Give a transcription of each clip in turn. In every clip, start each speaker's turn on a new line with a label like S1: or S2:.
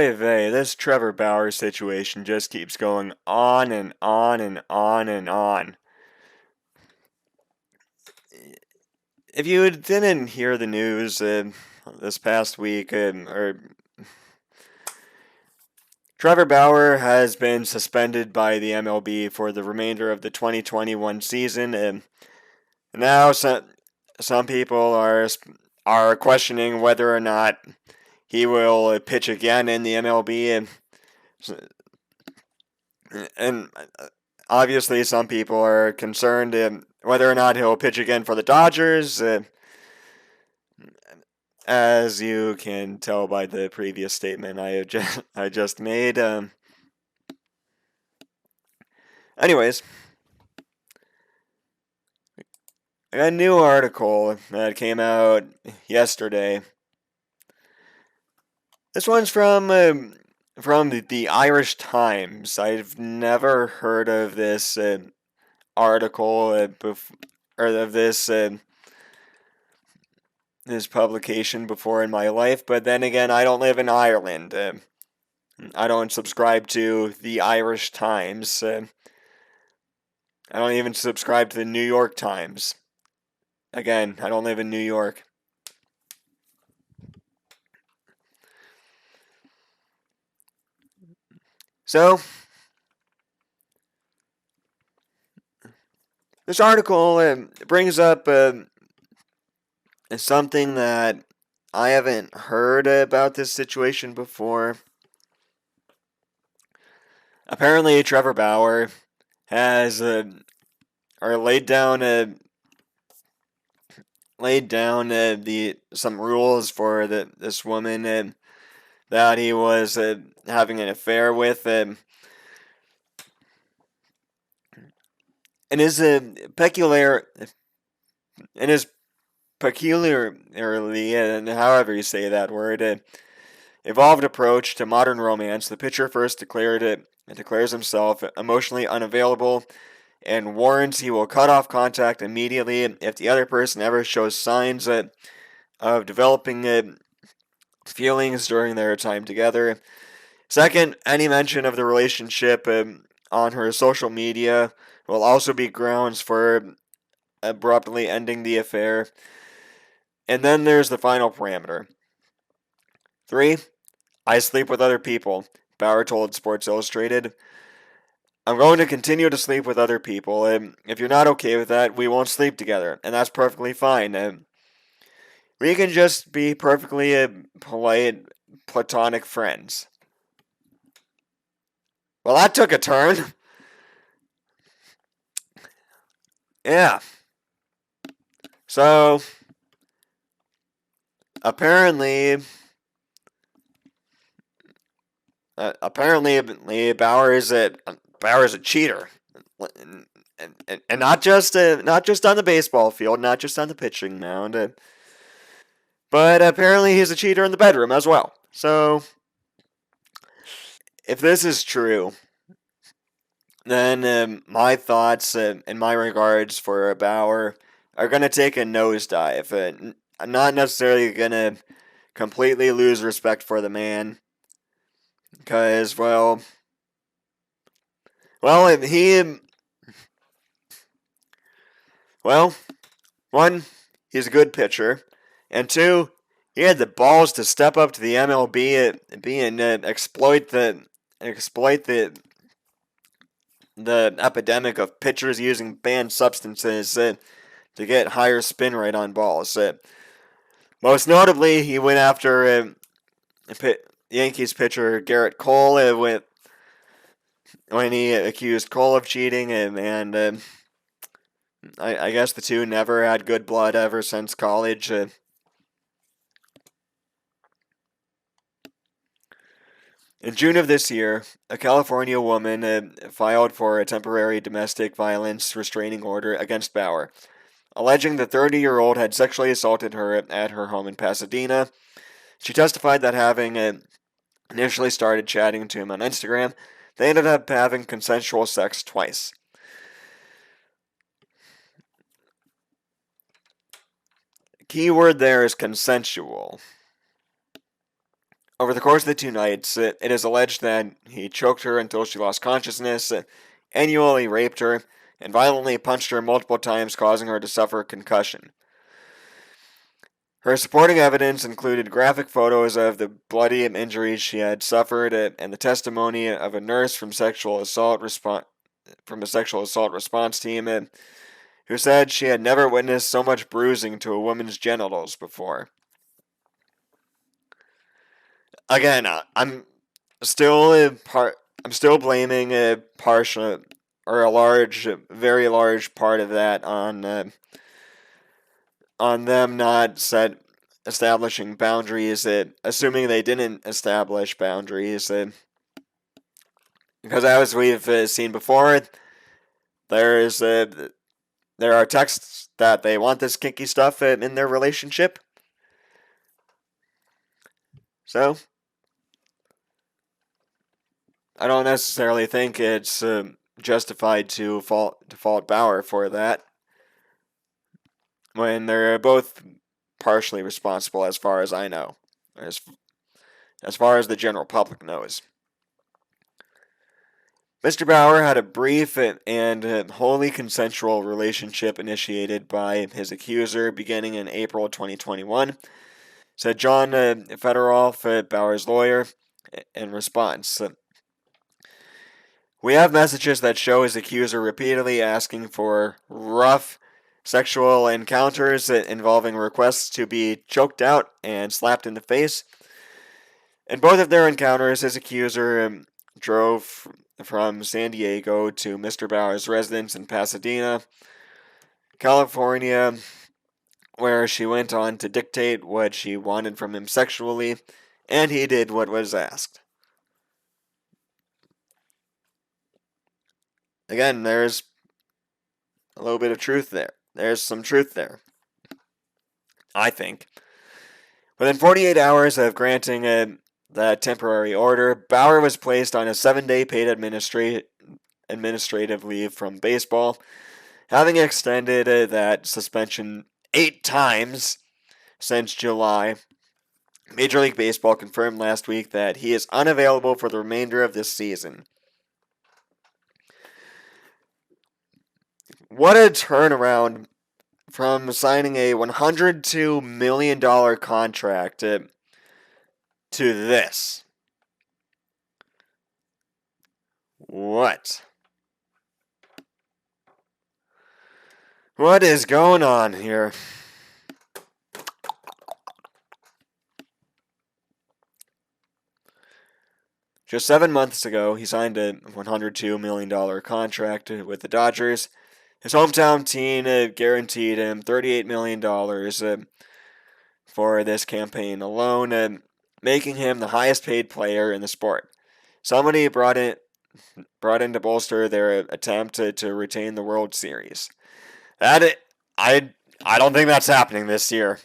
S1: oy vey, this Trevor Bauer situation just keeps going on and on and on and on. If you didn't hear the news this past week, Trevor Bauer has been suspended by the MLB for the remainder of the 2021 season, and now some people are questioning whether or not he will pitch again in the MLB, and obviously some people are concerned whether or not he'll pitch again for the Dodgers. As you can tell by the previous statement I just made. Anyways, I got a new article that came out yesterday. This one's from the Irish Times. I've never heard of this article or of this publication before in my life, but then again, I don't live in Ireland. I don't subscribe to the Irish Times. I don't even subscribe to the New York Times. Again, I don't live in New York. So, this article brings up something that I haven't heard about this situation before. Apparently, Trevor Bauer has laid down some rules for this woman that he was having an affair with, and his peculiarly, and however you say that word, evolved approach to modern romance. The pitcher first declares himself emotionally unavailable and warns he will cut off contact immediately if the other person ever shows signs of developing feelings during their time together. Second, any mention of the relationship on her social media will also be grounds for abruptly ending the affair. And then there's the final parameter. 3. I sleep with other people, Bauer told Sports Illustrated. I'm going to continue to sleep with other people. If you're not okay with that, we won't sleep together, and that's perfectly fine. We can just be perfectly polite, platonic friends. Well, that took a turn. Yeah. So, apparently Bauer is a cheater, and not just on the baseball field, not just on the pitching mound, but apparently he's a cheater in the bedroom as well. So, if this is true, then my thoughts and my regards for Bauer are going to take a nosedive. I'm not necessarily going to completely lose respect for the man, because, one, he's a good pitcher, and two, he had the balls to step up to the MLB and exploit the epidemic of pitchers using banned substances to get higher spin rate on balls. Most notably, he went after Yankees pitcher Garrett Cole when he accused Cole of cheating, and I guess the two never had good blood ever since college. In June of this year, a California woman filed for a temporary domestic violence restraining order against Bauer, alleging the 30-year-old had sexually assaulted her at her home in Pasadena. She testified that having initially started chatting to him on Instagram, they ended up having consensual sex twice. Key word there is consensual. Over the course of the 2 nights, it is alleged that he choked her until she lost consciousness, annually raped her, and violently punched her multiple times, causing her to suffer a concussion. Her supporting evidence included graphic photos of the bloody injuries she had suffered and the testimony of a nurse from a sexual assault response team who said she had never witnessed so much bruising to a woman's genitals before. Again, I'm still I'm still blaming a partial or a large, very large part of that on them not establishing boundaries. Assuming they didn't establish boundaries, because as we've seen before, there's there are texts that they want this kinky stuff in their relationship. So I don't necessarily think it's justified to fault Bauer for that, when they're both partially responsible, as far as I know, as far as the general public knows. Mr. Bauer had a brief and wholly consensual relationship initiated by his accuser beginning in April 2021, said John Fedorov, Bauer's lawyer, in response. We have messages that show his accuser repeatedly asking for rough sexual encounters involving requests to be choked out and slapped in the face. In both of their encounters, his accuser drove from San Diego to Mr. Bauer's residence in Pasadena, California, where she went on to dictate what she wanted from him sexually, and he did what was asked. Again, there's a little bit of truth there. There's some truth there, I think. Within 48 hours of granting that temporary order, Bauer was placed on a 7-day paid administrative leave from baseball, having extended that suspension 8 times since July. Major League Baseball confirmed last week that he is unavailable for the remainder of this season. What a turnaround from signing a $102 million contract to this. What? What is going on here? Just 7 months ago, he signed a $102 million contract with the Dodgers. His hometown team guaranteed him $38 million for this campaign alone, making him the highest paid player in the sport. Somebody brought in to bolster their attempt to retain the World Series. I don't think that's happening this year.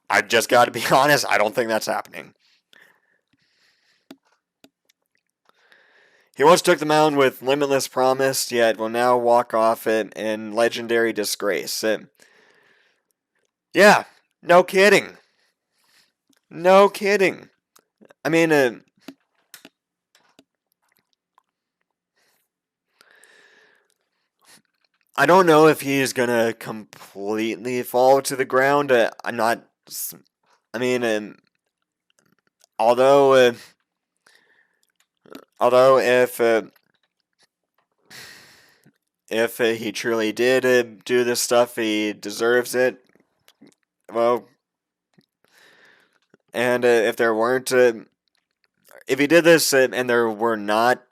S1: I just got to be honest, I don't think that's happening. He once took the mound with limitless promise, yet will now walk off it in legendary disgrace. Yeah, no kidding. No kidding. I mean, I don't know if he's gonna completely fall to the ground. I'm not. I mean, although if he truly did do this stuff, he deserves it. Well, and if there weren't, if he did this and there were not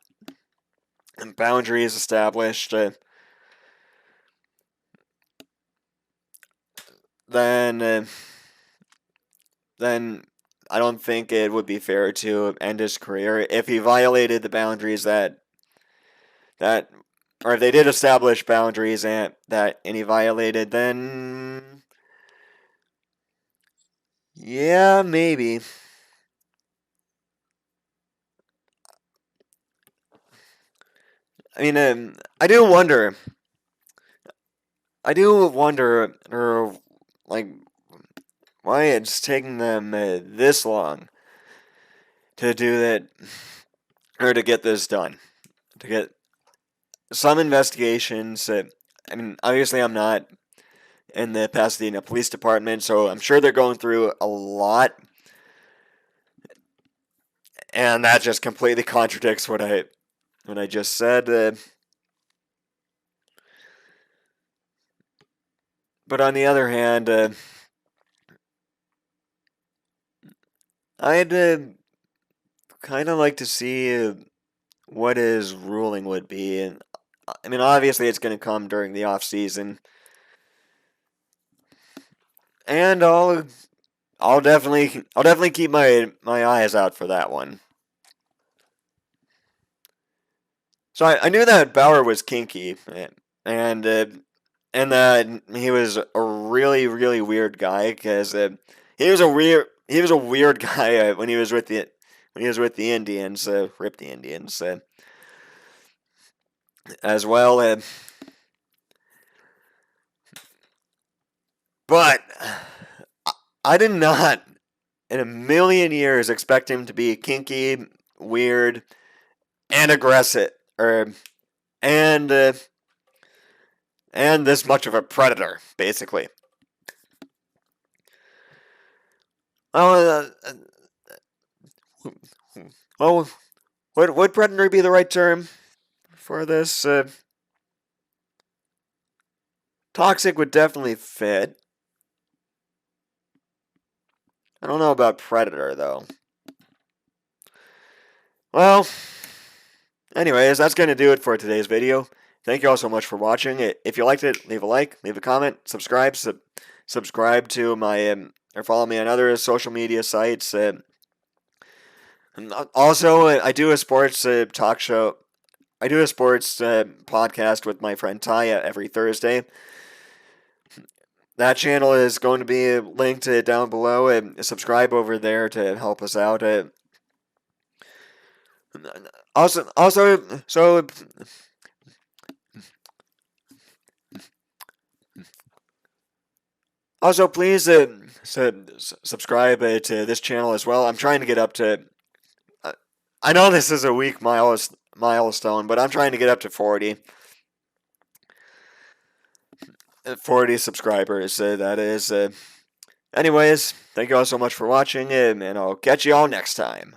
S1: boundaries established, then I don't think it would be fair to end his career if he violated the boundaries that or if they did establish boundaries and he violated, then yeah, maybe. I mean, I do wonder, like, why it's taking them this long. to do that, or to get this done, to get some investigations. I mean, obviously, I'm not in the Pasadena Police Department, so I'm sure they're going through a lot, and that just completely contradicts what I just said. But on the other hand, I'd kind of like to see what his ruling would be, and I mean, obviously, it's going to come during the off season, and I'll definitely keep my eyes out for that one. So I knew that Bauer was kinky, and and that he was a really really weird guy because he was a weird guy when he was with the Indians, Rip the Indians, as well. But I did not in a million years expect him to be kinky, weird, and aggressive, or and uh, and this much of a predator, basically. Oh, well, would predator be the right term for this? Toxic would definitely fit. I don't know about predator though. Well, anyways, that's going to do it for today's video. Thank you all so much for watching. If you liked it, leave a like, leave a comment, subscribe to my or follow me on other social media sites. And also, I do a sports talk show. I do a sports podcast with my friend Taya every Thursday. That channel is going to be linked down below, and subscribe over there to help us out. So also please subscribe to this channel as well. I'm trying to get up to. I know this is a weak milestone, but I'm trying to get up to 40 subscribers. That is. Anyways, thank you all so much for watching, and I'll catch you all next time.